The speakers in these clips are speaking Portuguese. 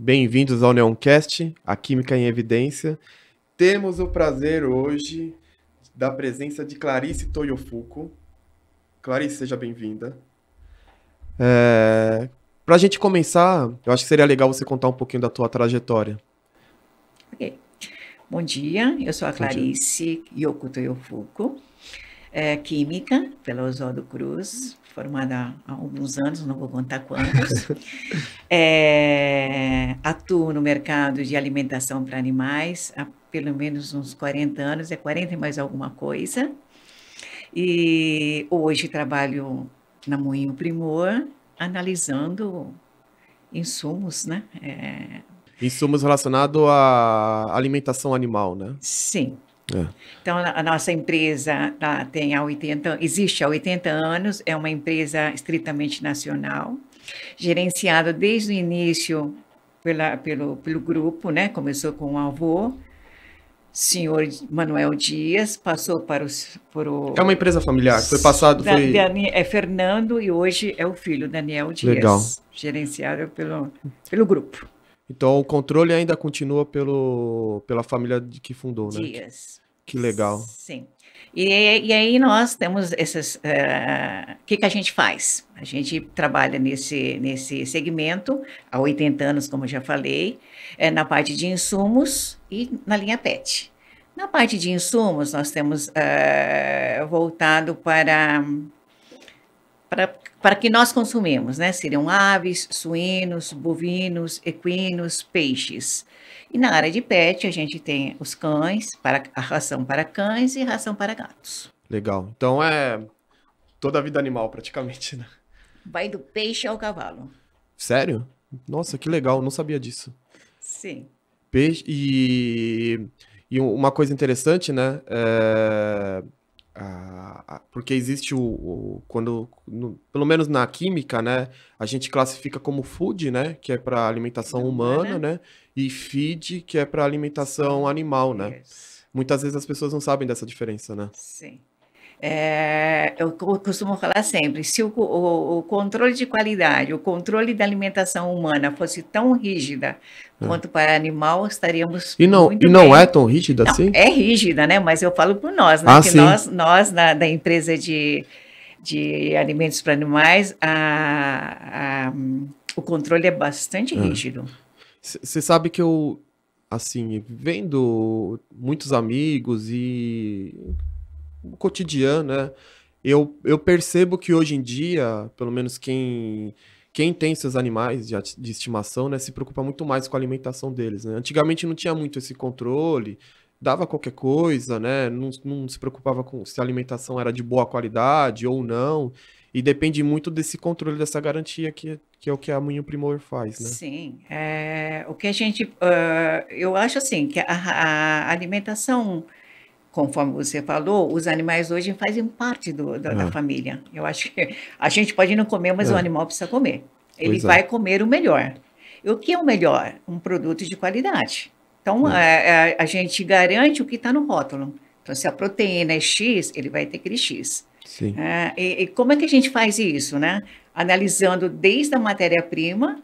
Bem-vindos ao Neoncast, a Química em Evidência. Temos o prazer hoje da presença de Clarice Toyofuku. Clarice, seja bem-vinda. Para a gente começar, eu acho que seria legal você contar um pouquinho da tua trajetória. Ok. Bom dia, eu sou a Clarice Yoko Toyofuku, química pela Oswaldo Cruz, formada há alguns anos, não vou contar quantos. Atuo no mercado de alimentação para animais há pelo menos uns 40 anos, 40 e mais alguma coisa. E hoje trabalho na Moinho Primor, analisando insumos, né? Insumos relacionados à alimentação animal, né? Sim. Então, a nossa empresa existe há 80 anos, é uma empresa estritamente nacional, gerenciada desde o início pelo grupo, né? Começou com o avô, senhor Manuel Dias, passou para o... É uma empresa familiar, foi passado... Fernando, e hoje é o filho, Daniel Dias, Legal. Gerenciado pelo grupo. Então, o controle ainda continua pela família que fundou, né? Dias. Que legal. Sim. E aí nós temos essas... O que a gente faz? A gente trabalha nesse segmento há 80 anos, como eu já falei, na parte de insumos e na linha PET. Na parte de insumos, nós temos voltado para que nós consumimos, né? Seriam aves, suínos, bovinos, equinos, peixes. E na área de PET, a gente tem os cães, a ração para cães e ração para gatos. Legal. Então é toda a vida animal, praticamente, né? Vai do peixe ao cavalo. Sério? Nossa, que legal, não sabia disso. Sim. Peixe e uma coisa interessante, né? Porque existe pelo menos na química, né? A gente classifica como food, né? Que é para alimentação humana, né? E feed, que é para alimentação animal, né? Muitas vezes as pessoas não sabem dessa diferença, né? Sim. Eu costumo falar sempre, se o controle de qualidade, o controle da alimentação humana fosse tão rígida quanto para animal, estaríamos muito bem. E não é tão rígida assim? É rígida, né? Mas eu falo por nós, né? Que nós da empresa de alimentos para animais, o controle é bastante rígido. Você sabe que eu, assim, vendo muitos amigos e o cotidiano, né? Eu percebo que hoje em dia, pelo menos quem tem seus animais de estimação, né, se preocupa muito mais com a alimentação deles, né? Antigamente não tinha muito esse controle, dava qualquer coisa, né? Não se preocupava com se a alimentação era de boa qualidade ou não. E depende muito desse controle, dessa garantia que é o que a Moinho Primor faz, né? Sim. O que a gente... eu acho assim, que a alimentação... Conforme você falou, os animais hoje fazem parte da família. Eu acho que a gente pode não comer, mas o animal precisa comer. Ele vai comer o melhor. E o que é o melhor? Um produto de qualidade. Então, a gente garante o que está no rótulo. Então, se a proteína é X, ele vai ter aquele X. Sim. E como é que a gente faz isso, né? Analisando desde a matéria-prima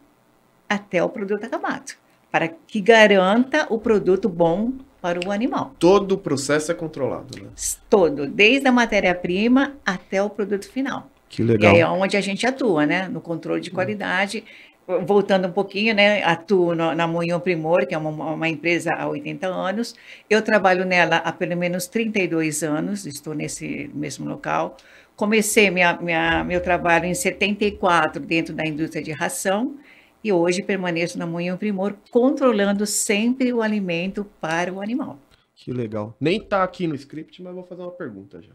até o produto acabado, para que garanta o produto bom para o animal. Todo o processo é controlado, né? Todo, desde a matéria-prima até o produto final. Que legal. E aí é onde a gente atua, né? No controle de qualidade. Voltando um pouquinho, né? Atuo na Moinho Primor, que é uma empresa há 80 anos. Eu trabalho nela há pelo menos 32 anos, estou nesse mesmo local. Comecei meu trabalho em 74 dentro da indústria de ração. E hoje permaneço na Moinho Primor, controlando sempre o alimento para o animal. Que legal. Nem tá aqui no script, mas vou fazer uma pergunta já.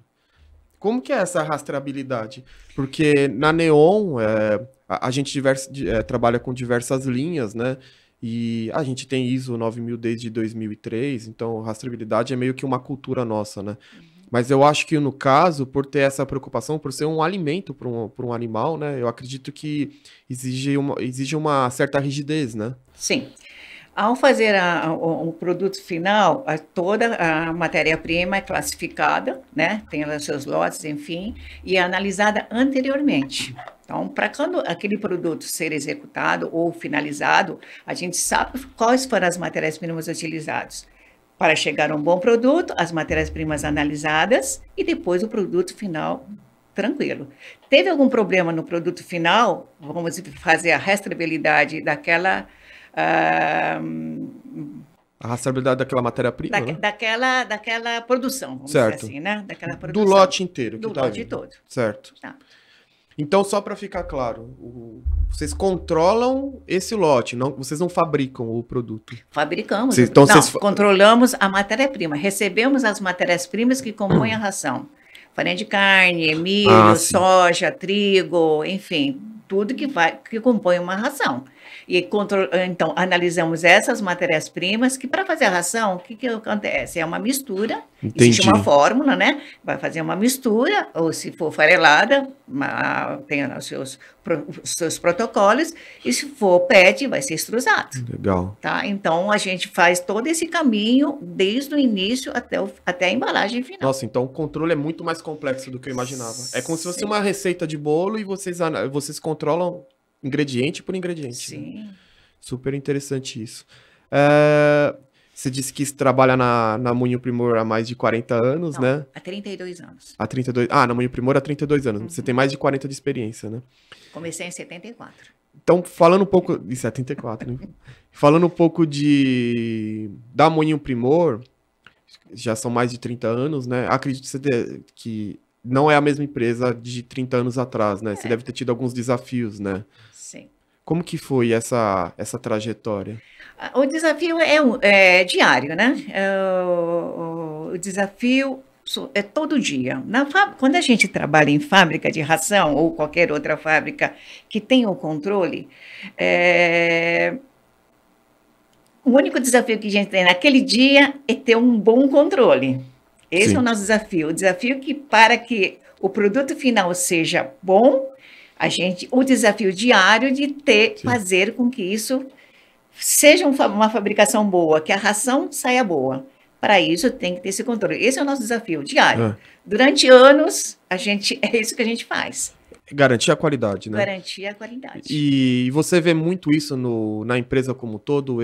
Como que é essa rastreabilidade? Porque na Neon, a gente trabalha com diversas linhas, né? E a gente tem ISO 9000 desde 2003, então rastreabilidade é meio que uma cultura nossa, né? Mas eu acho que no caso, por ter essa preocupação, por ser um alimento para um animal, né? Eu acredito que exige uma certa rigidez, né? Sim. Ao fazer o produto final, toda a matéria-prima é classificada, né? Tem os seus lotes, enfim, e é analisada anteriormente. Então, para quando aquele produto ser executado ou finalizado, a gente sabe quais foram as matérias-primas utilizadas. Para chegar a um bom produto, as matérias-primas analisadas e depois o produto final tranquilo. Teve algum problema no produto final? Vamos fazer a rastreabilidade daquela A rastreabilidade daquela matéria-prima, né? daquela produção, vamos dizer Certo. assim, né? Daquela Do produção. lote inteiro que Do tá lote ali. todo. Certo. Tá. Então, só para ficar claro, vocês controlam esse lote, vocês não fabricam o produto. Fabricamos. Então, Não, controlamos a matéria-prima. Recebemos as matérias-primas que compõem a ração. Farinha de carne, milho, soja, trigo, enfim, tudo que compõe uma ração. E então, analisamos essas matérias-primas, que para fazer a ração, o que acontece? É uma mistura, existe uma fórmula, né? Vai fazer uma mistura, ou se for farelada, tem os seus protocolos, e se for PET, vai ser extrusado. Legal. Tá? Então, a gente faz todo esse caminho, desde o início até a embalagem final. Nossa, então o controle é muito mais complexo do que eu imaginava. É como se fosse uma receita de bolo e vocês controlam ingrediente por ingrediente. Sim. Né? Super interessante isso. Você disse que trabalha na Moinho Primor há mais de 40 anos, né? Há 32 anos. Há 32... na Moinho Primor há 32 anos. Uhum. Você tem mais de 40 de experiência, né? Comecei em 74. Então, falando um pouco... De 74, né? Falando um pouco da Moinho Primor, já são mais de 30 anos, né? Acredito que não é a mesma empresa de 30 anos atrás, né? Você deve ter tido alguns desafios, né? Sim. Como que foi essa trajetória? O desafio é diário, né? O desafio é todo dia. Quando a gente trabalha em fábrica de ração ou qualquer outra fábrica que tenha o controle, o único desafio que a gente tem naquele dia é ter um bom controle. Esse Sim. é o nosso desafio. O desafio para que o produto final seja bom, o desafio diário de fazer com que isso seja uma fabricação boa, que a ração saia boa. Para isso, tem que ter esse controle. Esse é o nosso desafio diário. Durante anos, é isso que a gente faz. Garantir a qualidade, né? Garantir a qualidade. E você vê muito isso na empresa como um todo,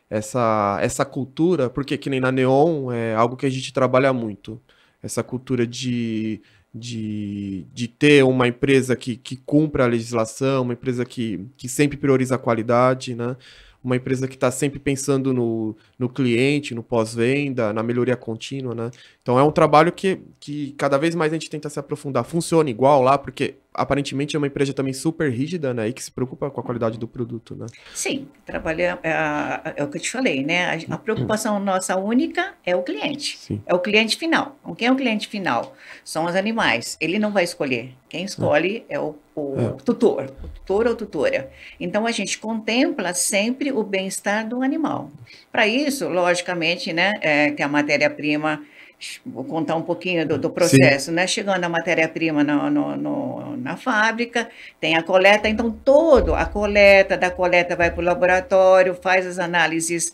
essa cultura, porque que nem na Neon é algo que a gente trabalha muito. Essa cultura de ter uma empresa que cumpra a legislação, uma empresa que sempre prioriza a qualidade, né? Uma empresa que está sempre pensando no cliente, no pós-venda, na melhoria contínua, né? Então é um trabalho que cada vez mais a gente tenta se aprofundar. Funciona igual lá, porque aparentemente é uma empresa também super rígida, né? E que se preocupa com a qualidade do produto, né? Sim, é o que eu te falei, né? A preocupação nossa única é o cliente. Sim. É o cliente final. Quem é o cliente final? São os animais. Ele não vai escolher. Quem escolhe é o tutor ou tutora. Então, a gente contempla sempre o bem-estar do animal. Para isso, logicamente, né, que a matéria-prima, vou contar um pouquinho do processo, né? Chegando a matéria-prima na fábrica, tem a coleta, então da coleta vai para o laboratório, faz as análises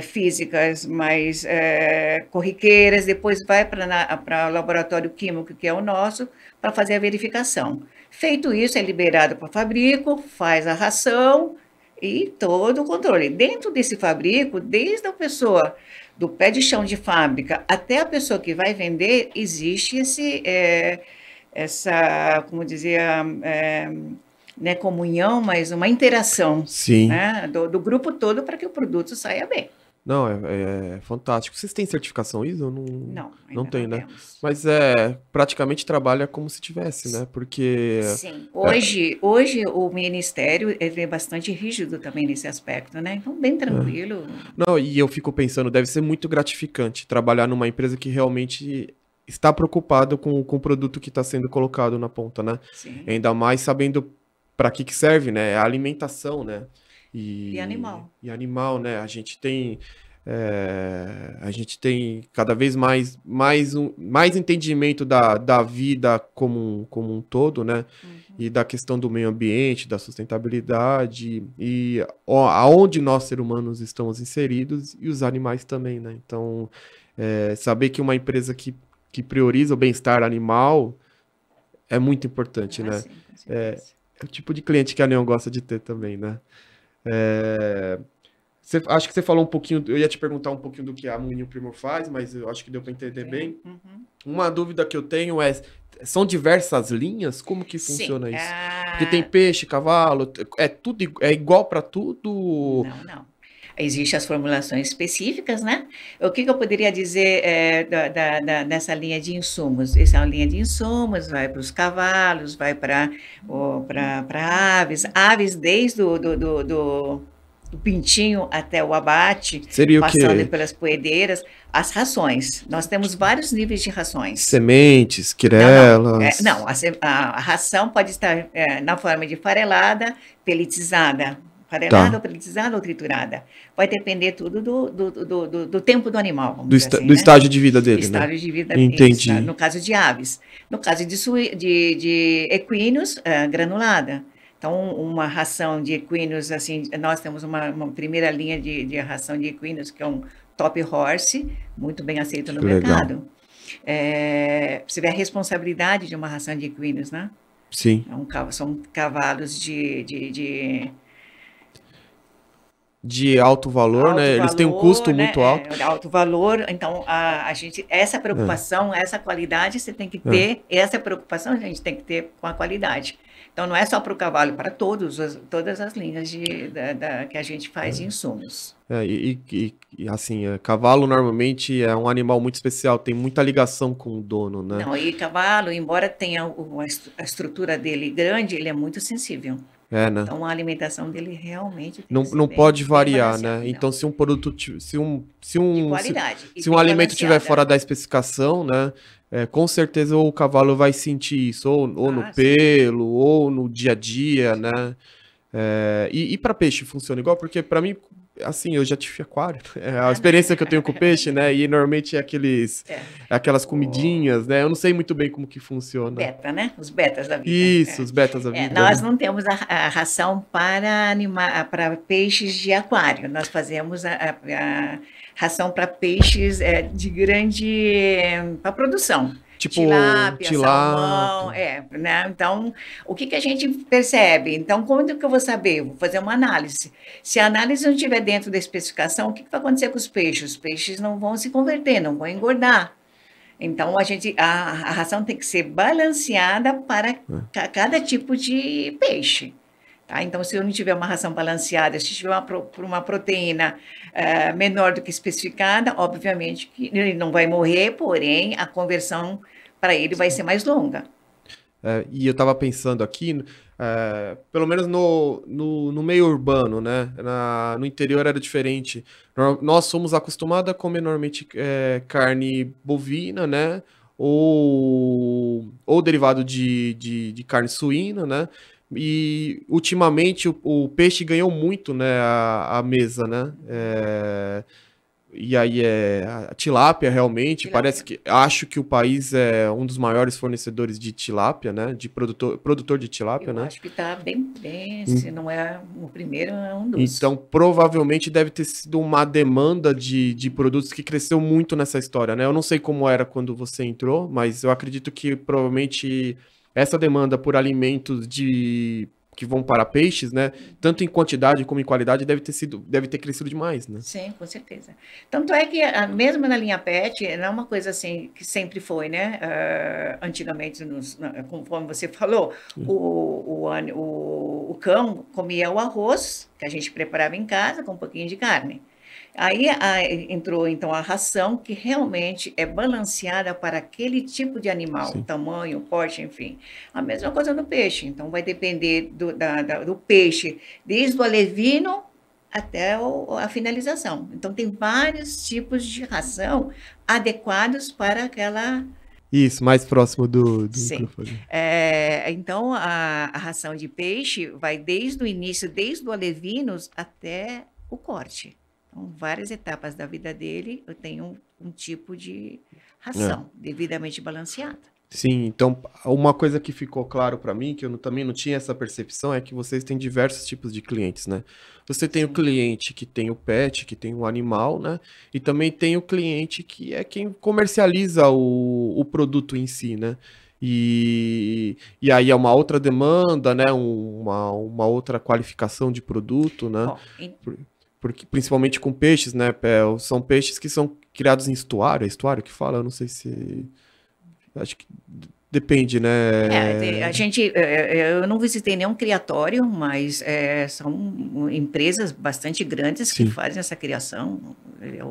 físicas mais corriqueiras, depois vai para o laboratório químico, que é o nosso, para fazer a verificação. Feito isso, é liberado para o fabrico, faz a ração e todo o controle. Dentro desse fabrico, desde a pessoa do pé de chão de fábrica até a pessoa que vai vender, existe essa, como dizia, não é comunhão, mas uma interação né, do grupo todo para que o produto saia bem. Não, é fantástico. Vocês têm certificação ISO? Não tem, né? Temos. Mas praticamente trabalha como se tivesse, né? Porque... Sim. Hoje o Ministério é bastante rígido também nesse aspecto, né? Então, bem tranquilo. Não, e eu fico pensando, deve ser muito gratificante trabalhar numa empresa que realmente está preocupado com o produto que está sendo colocado na ponta, né? Sim. Ainda mais sabendo para que serve, né? A alimentação, né? E animal. E animal, né? A gente tem... A gente tem cada vez mais entendimento da vida como um todo, né? E da questão do meio ambiente, da sustentabilidade e aonde nós, seres humanos, estamos inseridos e os animais também, né? Então, saber que uma empresa que prioriza o bem-estar animal é muito importante, né? Sim, com É, certeza. é o tipo de cliente que a Neon gosta de ter também, né? É, acho que você falou um pouquinho, eu ia te perguntar um pouquinho do que a Moinho Primor faz, mas eu acho que deu para entender bem. Uma dúvida que eu tenho são diversas linhas? Como que Sim. funciona isso? Porque tem peixe, cavalo, é igual para tudo? Não. Existem as formulações específicas, né? O que eu poderia dizer dessa linha de insumos? Essa é uma linha de insumos, vai para os cavalos, vai para aves, aves desde do pintinho até o abate, Seria o passando quê? pelas poedeiras, as rações. Nós temos vários níveis de rações. Sementes, Não. quirelas. Não, a ração pode estar na forma de farelada, pelletizada. Farelada, Tá. ou pelletizada ou triturada. Vai depender tudo do tempo do animal, vamos dizer assim, Do né? estágio de vida dele, né? Estágio de vida, isso, Entendi. no caso de aves. No caso de equinos, granulada. Então, uma ração de equinos, assim, nós temos uma primeira linha de ração de equinos, que é um Top Horse, muito bem aceito no Que legal. mercado. Você vê a responsabilidade de uma ração de equinos, né? Sim. São cavalos De alto valor, né? Eles têm um custo né? muito alto. Alto valor. Então, a gente, essa preocupação, essa qualidade, você tem que ter, essa preocupação a gente tem que ter com a qualidade. Então, não é só para o cavalo, para todas as linhas que a gente faz de insumos. Assim, cavalo normalmente é um animal muito especial, tem muita ligação com o dono, né? Não, e cavalo, embora tenha a estrutura dele grande, ele é muito sensível. Né? Então, a alimentação dele realmente tem Não, que ser não pode bem variar, balanceada, né? não. Então, se um produto, De qualidade e se um bem alimento estiver balanceada. fora da especificação, né? Com certeza o cavalo vai sentir isso, ou no sim. pelo, ou no dia a dia, né? E para peixe funciona igual? Porque para mim, assim, eu já tive aquário. A experiência que eu tenho com peixe, né? E normalmente é aquelas comidinhas, né? Eu não sei muito bem como que funciona. Beta, né? Os betas da vida. Isso, os betas da vida. Nós né? não temos a ração para peixes de aquário. Nós fazemos a ração para peixes de grande para produção. Tipo, Tilápia, salmão, né? Então, o que a gente percebe? Então, como que eu vou saber? Eu vou fazer uma análise. Se a análise não estiver dentro da especificação, o que vai acontecer com os peixes? Os peixes não vão se converter, não vão engordar. Então, a ração tem que ser balanceada para cada tipo de peixe. Tá? Então, se eu não tiver uma ração balanceada, se tiver uma proteína menor do que especificada, obviamente que ele não vai morrer, porém a conversão para ele vai ser mais longa. E eu estava pensando aqui, pelo menos no meio urbano, né? No interior era diferente. Nós somos acostumados a comer normalmente carne bovina, né? Ou derivado de carne suína, né? E ultimamente o peixe ganhou muito, né, a mesa, né? E aí a tilápia realmente, acho que o país é um dos maiores fornecedores de tilápia, né? De produtor de tilápia, né? Acho que está bem, se não é o primeiro, é um dos. Então, provavelmente deve ter sido uma demanda de produtos que cresceu muito nessa história, né? Eu não sei como era quando você entrou, mas eu acredito que provavelmente essa demanda por alimentos que vão para peixes, né? Tanto em quantidade como em qualidade, deve ter crescido demais, né? Sim, com certeza. Tanto é que, mesmo na linha PET, não é uma coisa assim que sempre foi, né? Antigamente, conforme você falou, o cão comia o arroz, que a gente preparava em casa, com um pouquinho de carne. Aí entrou, então, a ração, que realmente é balanceada para aquele tipo de animal, Sim. tamanho, porte, enfim. A mesma coisa no peixe. Então, vai depender do peixe, desde o alevino até a finalização. Então, tem vários tipos de ração adequados para aquela... Isso, mais próximo do Sim. microfone. Então, a ração de peixe vai desde o início, desde o alevinos até o corte. Então, várias etapas da vida dele, eu tenho um tipo de É. ração devidamente balanceada. Sim, então uma coisa que ficou claro para mim, que eu também não tinha essa percepção, é que vocês têm diversos tipos de clientes, né? Você tem o Sim. cliente que tem o pet, que tem o animal, né? E também tem o cliente que é quem comercializa o produto em si, né? E aí é uma outra demanda, né? Uma outra qualificação de produto, né? Bom, Por- Porque, principalmente com peixes, né, Pel? São peixes que são criados em estuário, é estuário que fala? Eu não sei se. Acho que depende, a né? gente, eu não visitei nenhum criatório, mas são empresas bastante grandes que Sim, fazem essa criação.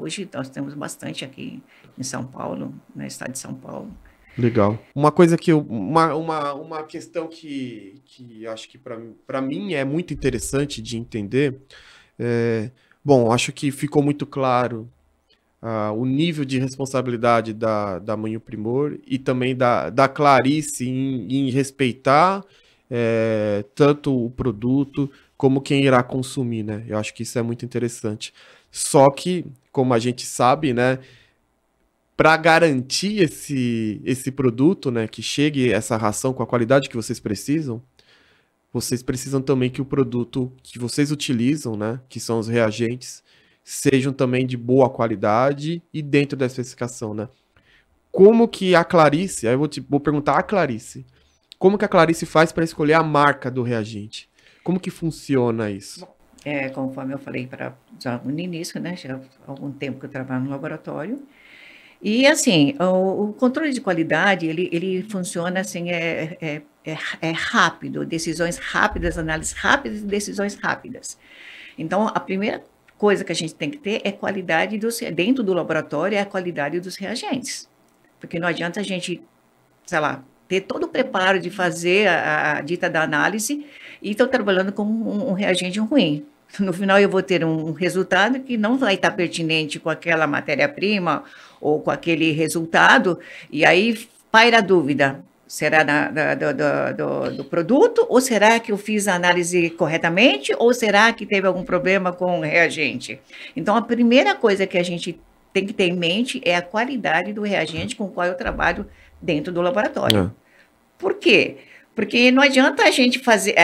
Hoje nós temos bastante aqui em São Paulo, no estado de São Paulo. legal. Uma coisa que eu. Uma questão que acho que para mim é muito interessante de entender. É, bom, acho que ficou muito claro o nível de responsabilidade da Mãe Primor e também da Clarice em respeitar tanto o produto como quem irá consumir, né? Eu acho que isso é muito interessante. Só que, como a gente sabe, né, para garantir esse produto, né, que chegue essa ração com a qualidade que vocês precisam também que o produto que vocês utilizam, né, que são os reagentes, sejam também de boa qualidade e dentro da especificação, né? Como que a Clarice, aí vou perguntar a Clarice, como que a Clarice faz para escolher a marca do reagente? Como que funciona isso? Bom, conforme eu falei já no início, né, já há algum tempo que eu trabalho no laboratório, e assim, o controle de qualidade, ele funciona assim, é rápido, decisões rápidas, análises rápidas e decisões rápidas. Então, a primeira coisa que a gente tem que ter é qualidade dentro do laboratório, é a qualidade dos reagentes. Porque não adianta a gente, sei lá, ter todo o preparo de fazer a dita da análise e estou trabalhando com um reagente ruim. No final, eu vou ter um resultado que não vai estar pertinente com aquela matéria-prima ou com aquele resultado, e aí paira a dúvida. Será do produto, ou será que eu fiz a análise corretamente, ou será que teve algum problema com o reagente? Então, a primeira coisa que a gente tem que ter em mente é a qualidade do reagente com o qual eu trabalho dentro do laboratório. É, Por quê? Porque não adianta a gente fazer.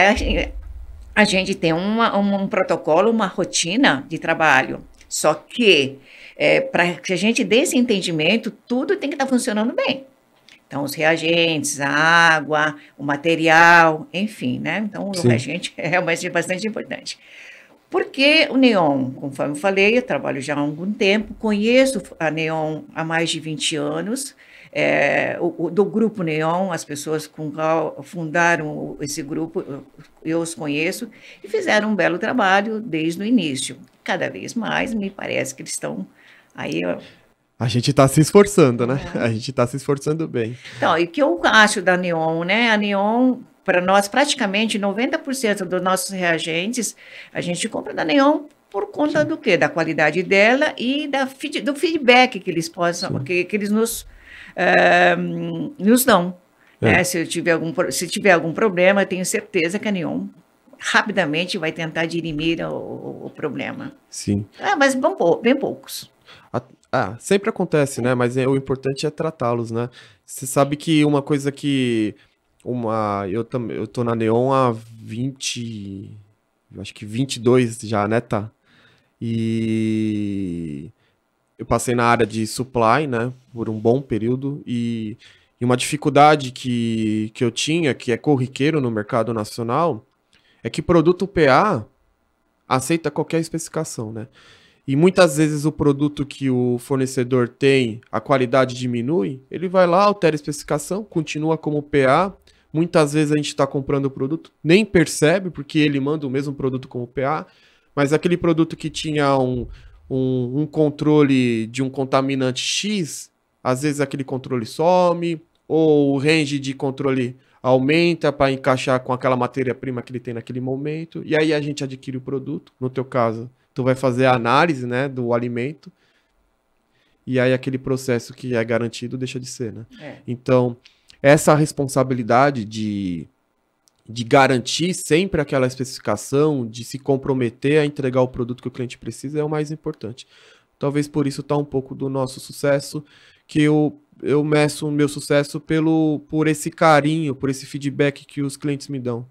A gente tem um protocolo, uma rotina de trabalho. Só que, para que a gente dê esse entendimento, tudo tem que estar funcionando bem. Então, os reagentes, a água, o material, enfim, né? Então, o sim, reagente é realmente bastante importante. Porque o Neon, conforme eu falei, eu trabalho já há algum tempo, conheço a Neon há mais de 20 anos, do grupo Neon, as pessoas com qual fundaram esse grupo, eu os conheço, e fizeram um belo trabalho desde o início. Cada vez mais me parece que eles estão aí. a gente está se esforçando, né? A gente está se esforçando bem. Então, e o que eu acho da Neon, né? A Neon, para nós, praticamente 90% dos nossos reagentes, a gente compra da Neon por conta Sim, do quê? Da qualidade dela e do feedback que eles sim. que eles eh, nos dão. É, Né? Se tiver algum problema, eu tenho certeza que a Neon rapidamente vai tentar dirimir o problema. sim. Mas bem poucos. Sempre acontece, né? Mas o importante é tratá-los, né? Você sabe que uma coisa que eu tô na Neon há 20, eu acho que 22 já, né, tá? E eu passei na área de supply, né, por um bom período e uma dificuldade que eu tinha, que é corriqueiro no mercado nacional, é que produto PA aceita qualquer especificação, né? E muitas vezes o produto que o fornecedor tem, a qualidade diminui, ele vai lá, altera a especificação, continua como PA. Muitas vezes a gente está comprando o produto, nem percebe, porque ele manda o mesmo produto como PA, mas aquele produto que tinha um controle de um contaminante X, às vezes aquele controle some, ou o range de controle aumenta para encaixar com aquela matéria-prima que ele tem naquele momento, e aí a gente adquire o produto, no teu caso tu vai fazer a análise, né, do alimento, e aí aquele processo que é garantido deixa de ser, né? É. Então, essa responsabilidade de garantir sempre aquela especificação, de se comprometer a entregar o produto que o cliente precisa, é o mais importante. Talvez por isso está um pouco do nosso sucesso, que eu meço o meu sucesso por esse carinho, por esse feedback que os clientes me dão.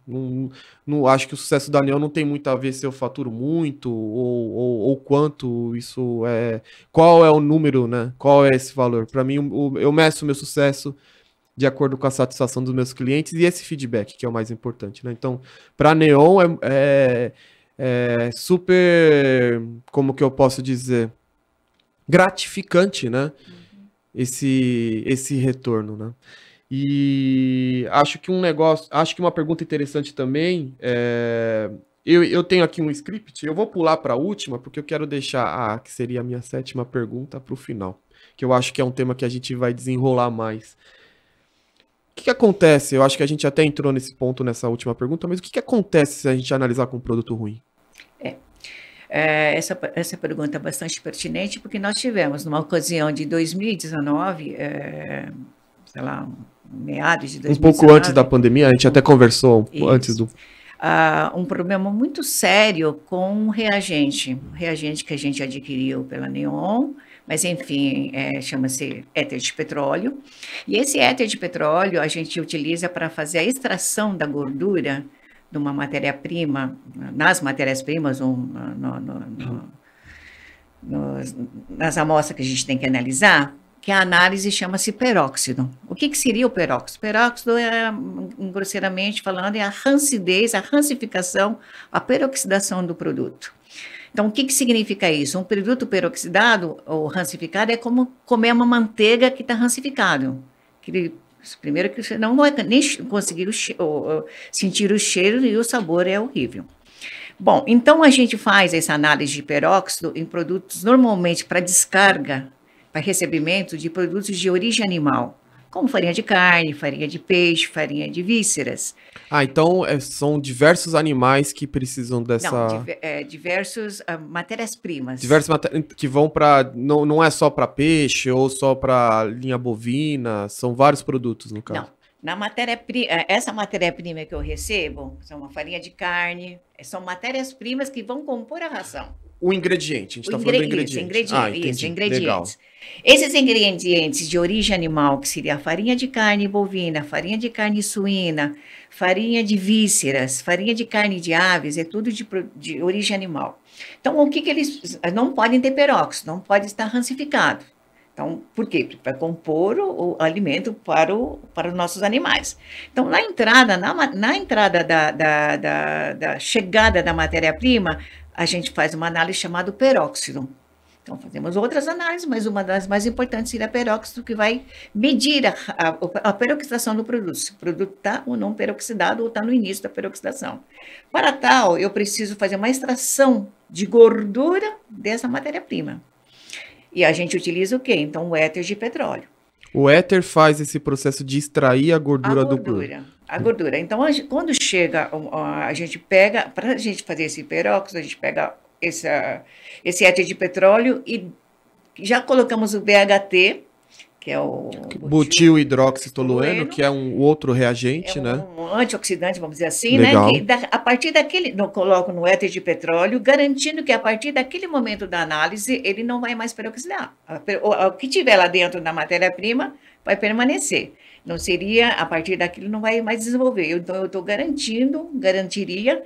Não acho que o sucesso da Neon não tem muito a ver se eu faturo muito ou quanto isso é. Qual é o número, né? Qual é esse valor? Para mim, eu meço o meu sucesso de acordo com a satisfação dos meus clientes e esse feedback, que é o mais importante, né? Então, para a Neon é super, como que eu posso dizer, gratificante, né? Esse retorno, né? E acho que uma pergunta interessante também eu tenho aqui um script, eu vou pular para a última, porque eu quero deixar que seria a minha 7ª pergunta para o final, que eu acho que é um tema que a gente vai desenrolar mais. O que acontece? Eu acho que a gente até entrou nesse ponto nessa última pergunta, mas o que acontece se a gente analisar com um produto ruim? Essa pergunta é bastante pertinente, porque nós tivemos, numa ocasião de 2019, sei lá, meados de 2019... Um pouco antes da pandemia, a gente até conversou antes do... um problema muito sério com um reagente que a gente adquiriu pela Neon, mas enfim, chama-se éter de petróleo. E esse éter de petróleo a gente utiliza para fazer a extração da gordura de uma matéria-prima, nas matérias-primas, nas amostras que a gente tem que analisar, que a análise chama-se peróxido. O que seria o peróxido? Peróxido grosseiramente falando, é a rancidez, a rancificação, a peroxidação do produto. Então, o que significa isso? Um produto peroxidado ou rancificado é como comer uma manteiga que está rancificado. Primeiro que você não vai nem conseguir sentir o cheiro e o sabor é horrível. Bom, então a gente faz essa análise de peróxido em produtos normalmente para descarga, para recebimento de produtos de origem animal, como farinha de carne, farinha de peixe, farinha de vísceras. Então são diversos animais que precisam dessa... Não, diversas matérias-primas. Diversas que vão para... Não é só para peixe ou só para linha bovina, são vários produtos, no caso. Não, essa matéria-prima que eu recebo, são uma farinha de carne, são matérias-primas que vão compor a ração. O ingrediente, a gente está falando do ingrediente. Isso, ingredientes. Legal. Esses ingredientes de origem animal, que seria a farinha de carne bovina, farinha de carne suína, farinha de vísceras, farinha de carne de aves, é tudo de origem animal. Então, o que eles não podem ter peróxido, não pode estar rancificado. Então, por quê? Para compor o alimento para os nossos animais. Então, na entrada da chegada da matéria-prima, a gente faz uma análise chamada peróxido. Então, fazemos outras análises, mas uma das mais importantes seria a peróxido, que vai medir a peroxidação do produto. Se o produto está ou não peroxidado ou está no início da peroxidação. Para tal, eu preciso fazer uma extração de gordura dessa matéria-prima. E a gente utiliza o quê? Então, o éter de petróleo. O éter faz esse processo de extrair a gordura do produto. A gordura. Então, quando chega, a gente pega, para a gente fazer esse peróxido, a gente pega esse éter de petróleo e já colocamos o BHT, que é o butil hidroxitolueno, que é um outro reagente, né? Um antioxidante, vamos dizer assim, legal, né? Que a partir daquele, eu coloco no éter de petróleo, garantindo que a partir daquele momento da análise, ele não vai mais peroxidar. O que tiver lá dentro da matéria-prima vai permanecer. Não seria, a partir daquilo, não vai mais desenvolver. Então, eu estou garantiria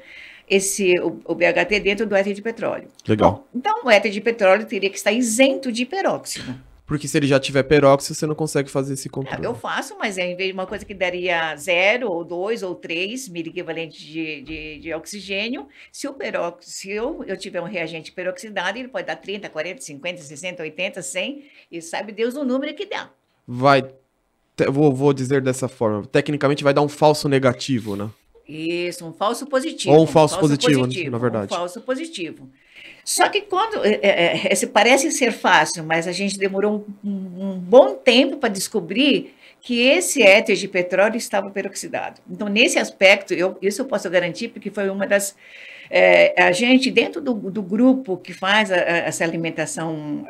o BHT dentro do éter de petróleo. Legal. Bom, então, o éter de petróleo teria que estar isento de peróxido. Porque se ele já tiver peróxido, você não consegue fazer esse controle. Eu faço, mas em vez de uma coisa que daria 0, ou 2, ou 3 miliequivalentes de oxigênio, se eu tiver um reagente peroxidado, ele pode dar 30, 40, 50, 60, 80, 100, e sabe Deus o número que dá. Vou dizer dessa forma, tecnicamente vai dar um falso negativo, né? Isso, um falso positivo. Ou um falso positivo, na verdade. Um falso positivo. Só que quando parece ser fácil, mas a gente demorou um bom tempo para descobrir que esse éter de petróleo estava peroxidado. Então, nesse aspecto, isso eu posso garantir, porque foi uma das A gente, dentro do grupo que faz essa alimentação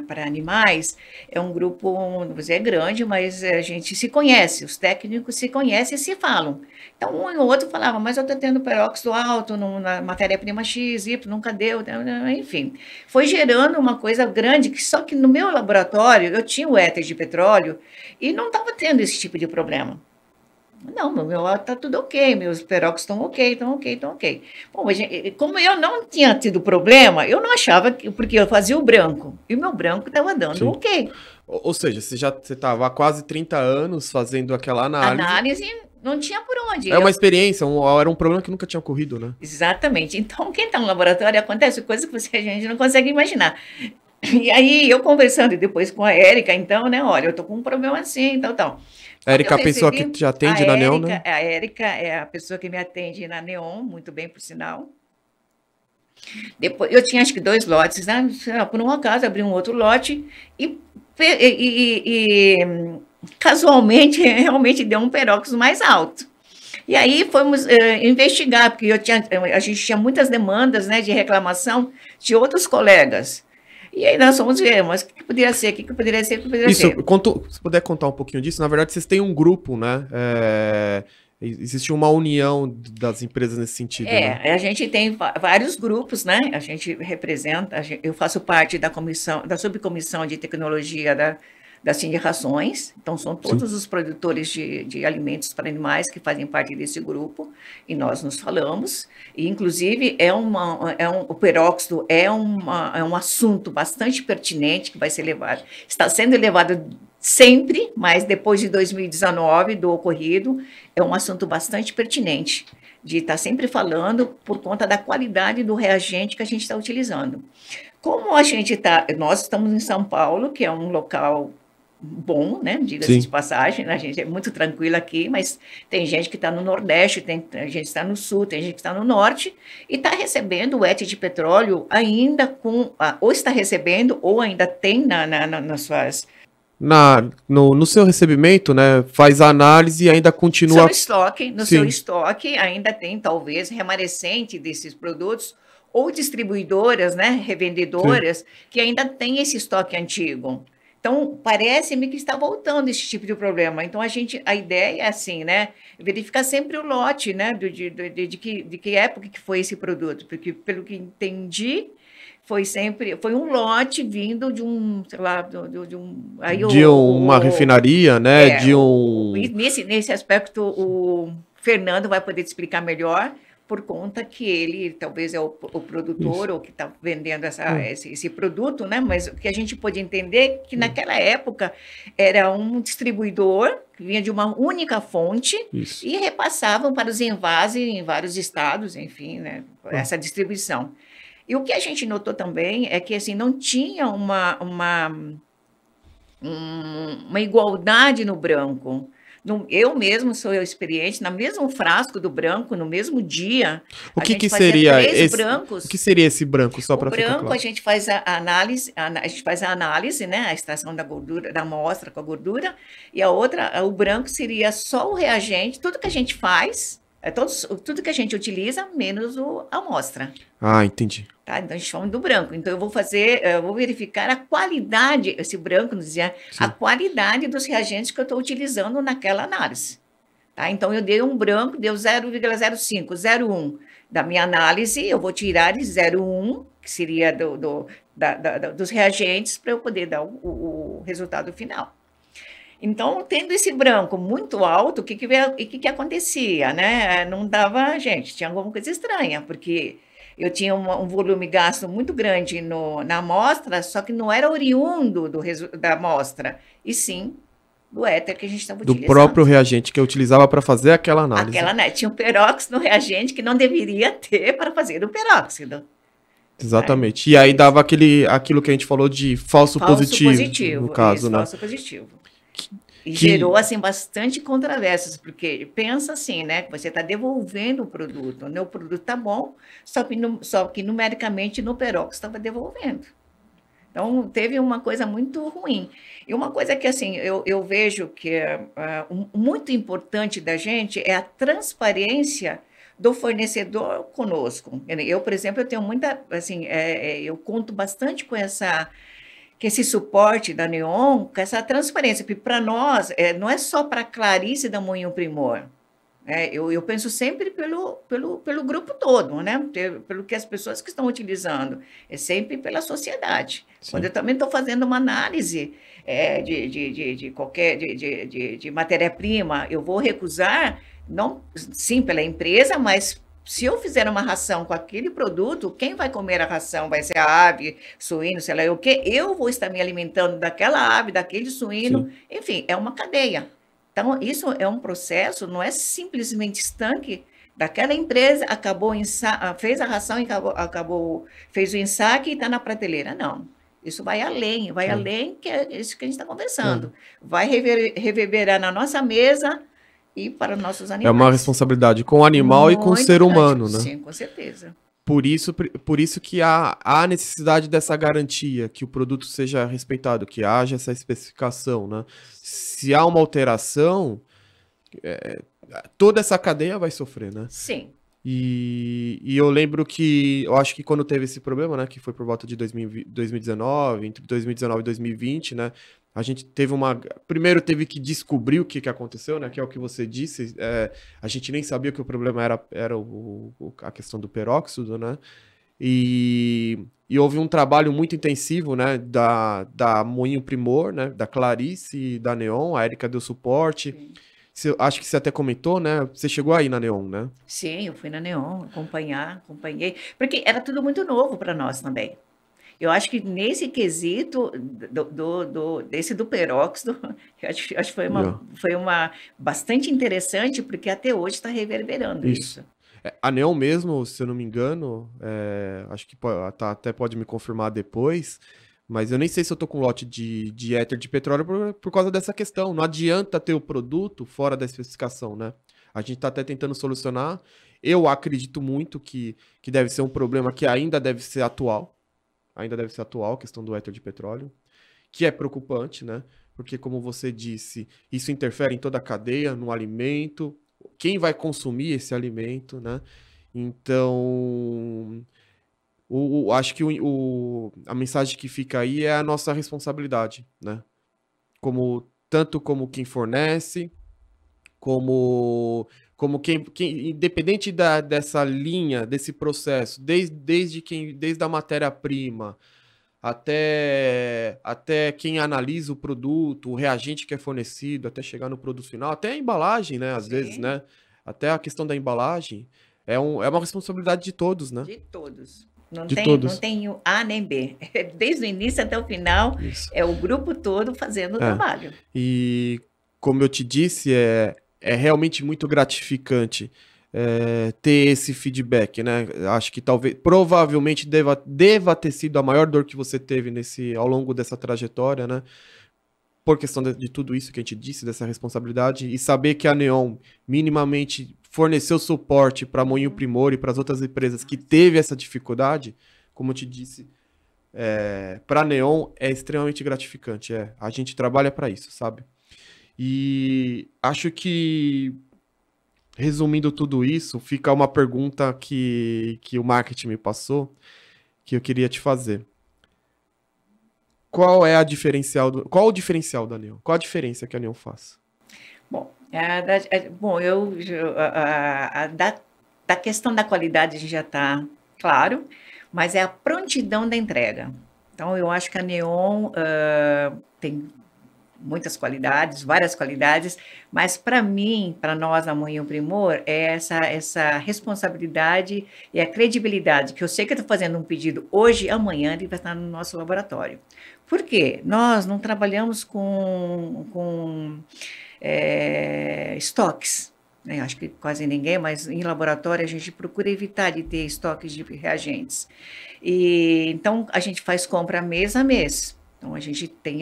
para animais, é um grupo, não vou dizer grande, mas a gente se conhece, os técnicos se conhecem e se falam. Então, um e o outro falava, mas eu estou tendo peróxido alto na matéria-prima X, Y, nunca deu, enfim. Foi gerando uma coisa grande, que só que no meu laboratório eu tinha o éter de petróleo e não estava tendo esse tipo de problema. Não, meu tá tudo ok, meus peróxidos estão ok, estão ok, estão ok. Bom, como eu não tinha tido problema, eu não achava que, porque eu fazia o branco, e o meu branco estava dando Sim. ok. Ou seja, você estava há quase 30 anos fazendo aquela análise. Análise não tinha por onde. É uma experiência, era um problema que nunca tinha ocorrido, né? Exatamente. Então, quem está no laboratório, acontece coisas que a gente não consegue imaginar. E aí, eu conversando depois com a Érica, então, né, olha, eu tô com um problema assim, tal. A Érica é a pessoa que te atende na Neon, né? A Érica é a pessoa que me atende na Neon, muito bem, por sinal. Depois, eu tinha acho que 2 lotes, né? Por um acaso, abri um outro lote e casualmente, realmente deu um peróxido mais alto. E aí fomos investigar, porque a gente tinha muitas demandas, né, de reclamação de outros colegas. E aí nós fomos ver, mas o que poderia ser, o que poderia ser, o que poderia ser. Se puder contar um pouquinho disso, na verdade vocês têm um grupo, né? Existe uma união das empresas nesse sentido, né? A gente tem vários grupos, né? A gente representa, eu faço parte da subcomissão de tecnologia da Rações, então são todos Sim. os produtores de alimentos para animais que fazem parte desse grupo, e nós nos falamos, e inclusive o peróxido é um assunto bastante pertinente que vai ser levado, está sendo levado sempre, mas depois de 2019, do ocorrido, é um assunto bastante pertinente, de estar sempre falando por conta da qualidade do reagente que a gente está utilizando. Como nós estamos em São Paulo, que é um local bom, né? Diga-se de passagem, a gente é muito tranquilo aqui, mas tem gente que está no Nordeste, tem gente que está no Sul, tem gente que está no Norte, e está recebendo o éter de petróleo ainda ou está recebendo, ou ainda tem nas suas... No seu recebimento, né, faz a análise e ainda continua... No seu estoque ainda tem, talvez, remanescente desses produtos, ou distribuidoras, né, revendedoras, que ainda tem esse estoque antigo. Então, parece-me que está voltando esse tipo de problema. Então, a ideia é assim, né? Verificar sempre o lote, né? De que época que foi esse produto. Porque, pelo que entendi, foi um lote vindo de um, sei lá, uma refinaria, né? Nesse aspecto, o Fernando vai poder te explicar melhor, por conta que ele talvez é o produtor ou que está vendendo esse produto, né? Mas o que a gente pôde entender é que naquela época era um distribuidor que vinha de uma única fonte e repassavam para os envases em vários estados, enfim, né? Essa distribuição. E o que a gente notou também é que assim, não tinha uma igualdade no branco. Eu mesmo sou experiente, no mesmo frasco do branco, no mesmo dia, o que seria esse brancos. O que seria esse branco, só para ficar claro? O branco, a gente faz a análise, né, a extração da gordura, da amostra com a gordura, e o branco seria só o reagente, tudo que a gente faz, tudo que a gente utiliza, menos a amostra. Ah, entendi. Tá? Então, a gente fala do branco. Então, eu vou verificar a qualidade, esse branco nos dizia, a qualidade dos reagentes que eu estou utilizando naquela análise. Tá? Então, eu dei um branco, deu 0,05, 0,1 da minha análise, eu vou tirar de 0,1, que seria dos reagentes, para eu poder dar o resultado final. Então, tendo esse branco muito alto, o que acontecia? Né? Não dava, gente, tinha alguma coisa estranha, porque eu tinha um volume gasto muito grande na amostra, só que não era oriundo da amostra, e sim do éter que a gente estava utilizando. Do próprio reagente que eu utilizava para fazer aquela análise. Tinha um peróxido no reagente que não deveria ter para fazer o peróxido. Exatamente. E aí dava aquilo que a gente falou de falso positivo, no caso, né? Falso positivo. E gerou, assim, bastante controvérsias, porque pensa assim, né, que você está devolvendo o produto, né, o produto está bom, só que numericamente no peróxido estava devolvendo. Então, teve uma coisa muito ruim. E uma coisa que, assim, eu vejo que é muito importante da gente é a transparência do fornecedor conosco. Eu, por exemplo, eu tenho muita, assim, eu conto bastante com que esse suporte da Neon, com essa transparência, porque para nós, não é só para a Clarice da Moinho Primor. Eu penso sempre pelo grupo todo, né? Pelo que as pessoas que estão utilizando, é sempre pela sociedade. Sim. Quando eu também estou fazendo uma análise de matéria-prima, eu vou recusar, não, sim, pela empresa, mas se eu fizer uma ração com aquele produto, quem vai comer a ração? Vai ser a ave, suíno, sei lá o quê? Eu vou estar me alimentando daquela ave, daquele suíno, Sim. enfim, é uma cadeia. Então, isso é um processo, não é simplesmente estanque daquela empresa, fez a ração e fez o ensaque e está na prateleira. Não. Isso vai além que é isso que a gente está conversando. Vai reverberar na nossa mesa e para nossos É uma animais. responsabilidade com o animal e com o Muito ser grande. humano, né? Sim, com certeza. Por isso que há necessidade dessa garantia, que o produto seja respeitado, que haja essa especificação, né? Se há uma alteração, toda essa cadeia vai sofrer, né? Sim. E eu lembro que, eu acho que quando teve esse problema, né, que foi por volta de 2019, entre 2019 e 2020, né, a gente teve primeiro teve que descobrir o que aconteceu, né, que é o que você disse, a gente nem sabia que o problema era a questão do peróxido, né, e houve um trabalho muito intensivo, né, da Moinho Primor, né, da Clarice e da Neon, a Erika deu suporte. Sim. Acho que você até comentou, né? Você chegou aí na Neon, né? Sim, eu fui na Neon acompanhei, porque era tudo muito novo para nós também. Eu acho que nesse quesito desse do peróxido, eu acho que foi uma bastante interessante, porque até hoje está reverberando isso. A Neon mesmo, se eu não me engano, acho que até pode me confirmar depois, mas eu nem sei se eu tô com lote de éter de petróleo por causa dessa questão. Não adianta ter o produto fora da especificação, né? A gente tá até tentando solucionar. Eu acredito muito que deve ser um problema que ainda deve ser atual. Ainda deve ser atual, a questão do éter de petróleo. Que é preocupante, né? Porque, como você disse, isso interfere em toda a cadeia, no alimento. Quem vai consumir esse alimento, né? Então... acho que a mensagem que fica aí é a nossa responsabilidade, né? Tanto como quem fornece, como quem independente dessa linha, desse processo, desde a matéria-prima até quem analisa o produto, o reagente que é fornecido, até chegar no produto final, até a embalagem, né? Às vezes, né? Até a questão da embalagem é uma responsabilidade de todos, né? De todos. Não tem o A nem B. Desde o início até o final, Isso. é o grupo todo fazendo o trabalho. E, como eu te disse, é realmente muito gratificante ter esse feedback, né? Acho que provavelmente deva ter sido a maior dor que você teve ao longo dessa trajetória, né? Por questão de tudo isso que a gente disse, dessa responsabilidade, e saber que a Neon minimamente forneceu suporte para a Moinho Primor e para as outras empresas que teve essa dificuldade, como eu te disse, para a Neon é extremamente gratificante. A gente trabalha para isso, sabe? E acho que, resumindo tudo isso, fica uma pergunta que o marketing me passou, que eu queria te fazer. Qual o diferencial da Neon? Qual a diferença que a Neon faz? Bom, da questão da qualidade a gente já está claro, mas é a prontidão da entrega. Então, eu acho que a Neon tem muitas qualidades, várias qualidades, mas para mim, para nós, a Moinho Primor, é essa responsabilidade e a credibilidade, que eu sei que eu estou fazendo um pedido hoje, amanhã ele vai estar no nosso laboratório. Por quê? Nós não trabalhamos com estoques, né? Acho que quase ninguém, mas em laboratório a gente procura evitar de ter estoques de reagentes. Então, a gente faz compra mês a mês. Então, a gente tem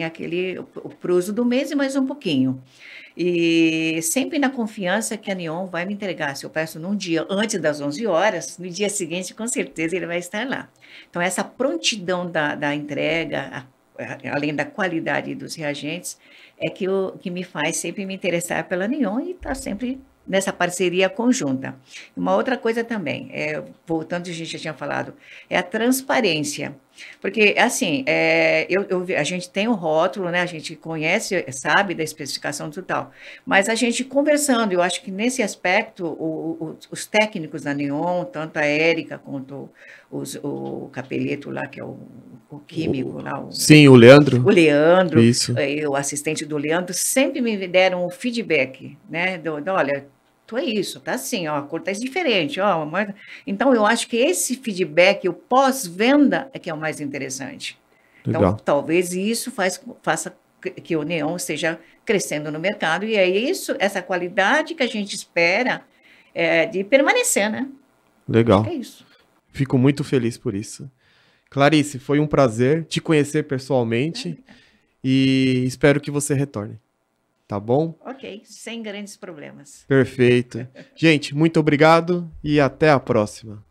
pro uso do mês e mais um pouquinho. E sempre na confiança que a Neon vai me entregar. Se eu peço num dia antes das 11 horas, no dia seguinte, com certeza, ele vai estar lá. Então, essa prontidão da entrega, além da qualidade dos reagentes, é que me faz sempre me interessar pela Neon e estar sempre nessa parceria conjunta. Uma outra coisa também, voltando, a gente já tinha falado, é a transparência. Porque, assim, a gente tem o rótulo, né? A gente conhece, sabe da especificação total, mas a gente conversando, eu acho que nesse aspecto, os técnicos da Neon, tanto a Érica quanto o Capeleto lá, que é o químico lá, sim, o Leandro. o Leandro, Isso. o assistente do Leandro, sempre me deram o feedback, né? Olha, tu é isso, tá assim, ó, a cor tá diferente, ó. Então, eu acho que esse feedback, o pós-venda, é que é o mais interessante. Então, Legal. talvez isso faça que o Neon esteja crescendo no mercado, e é isso, essa qualidade que a gente espera de permanecer, né? Acho que Legal. é isso. Fico muito feliz por isso. Clarice, foi um prazer te conhecer pessoalmente e espero que você retorne. Tá bom? Ok, sem grandes problemas. Perfeito. Gente, muito obrigado e até a próxima.